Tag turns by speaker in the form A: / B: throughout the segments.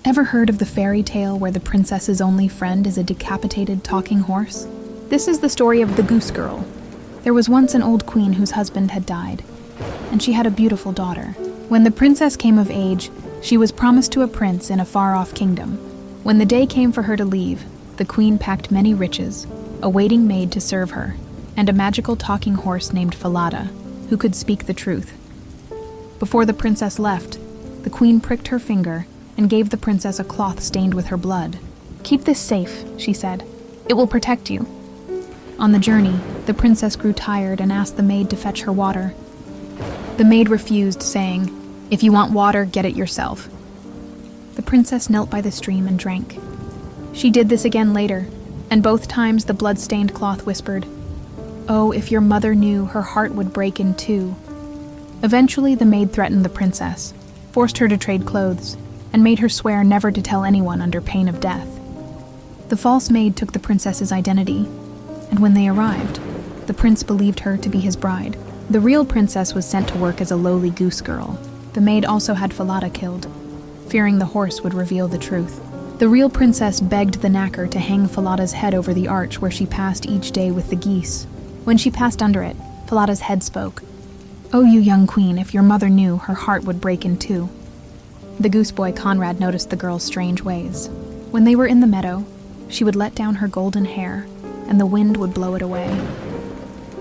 A: Ever heard of the fairy tale where the princess's only friend is a decapitated talking horse? This is the story of the Goose Girl. There was once an old queen whose husband had died, and she had a beautiful daughter. When the princess came of age, she was promised to a prince in a far-off kingdom. When the day came for her to leave, the queen packed many riches, a waiting maid to serve her, and a magical talking horse named Falada, who could speak the truth. Before the princess left, the queen pricked her finger and gave the princess a cloth stained with her blood. "Keep this safe," she said. "It will protect you." On the journey, the princess grew tired and asked the maid to fetch her water. The maid refused, saying, "If you want water, get it yourself." The princess knelt by the stream and drank. She did this again later, and both times the blood-stained cloth whispered, "Oh, if your mother knew, her heart would break in two." Eventually, the maid threatened the princess, forced her to trade clothes, and made her swear never to tell anyone under pain of death. The false maid took the princess's identity, and when they arrived, the prince believed her to be his bride. The real princess was sent to work as a lowly goose girl. The maid also had Falada killed, fearing the horse would reveal the truth. The real princess begged the knacker to hang Falada's head over the arch where she passed each day with the geese. When she passed under it, Falada's head spoke. "Oh, you young queen, if your mother knew, her heart would break in two." The goose boy Conrad noticed the girl's strange ways. When they were in the meadow, she would let down her golden hair, and the wind would blow it away.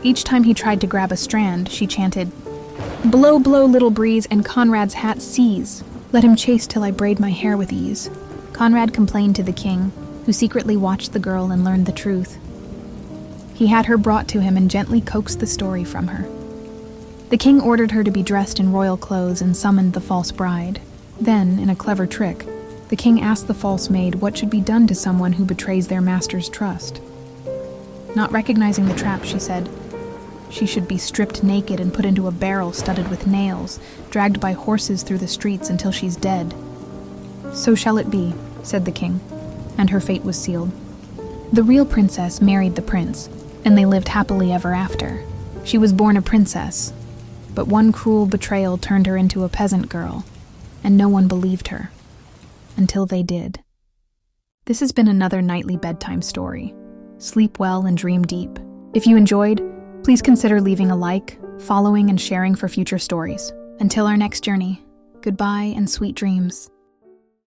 A: Each time he tried to grab a strand, she chanted, "Blow, blow, little breeze, and Conrad's hat seize. Let him chase till I braid my hair with ease." Conrad complained to the king, who secretly watched the girl and learned the truth. He had her brought to him and gently coaxed the story from her. The king ordered her to be dressed in royal clothes and summoned the false bride. Then, in a clever trick, the king asked the false maid what should be done to someone who betrays their master's trust. Not recognizing the trap, she said, she should be stripped naked and put into a barrel studded with nails, dragged by horses through the streets until she's dead. "So shall it be," said the king, and her fate was sealed. The real princess married the prince, and they lived happily ever after. She was born a princess, but one cruel betrayal turned her into a peasant girl, and no one believed her, until they did. This has been another nightly bedtime story. Sleep well and dream deep. If you enjoyed, please consider leaving a like, following, and sharing for future stories. Until our next journey, goodbye and sweet dreams.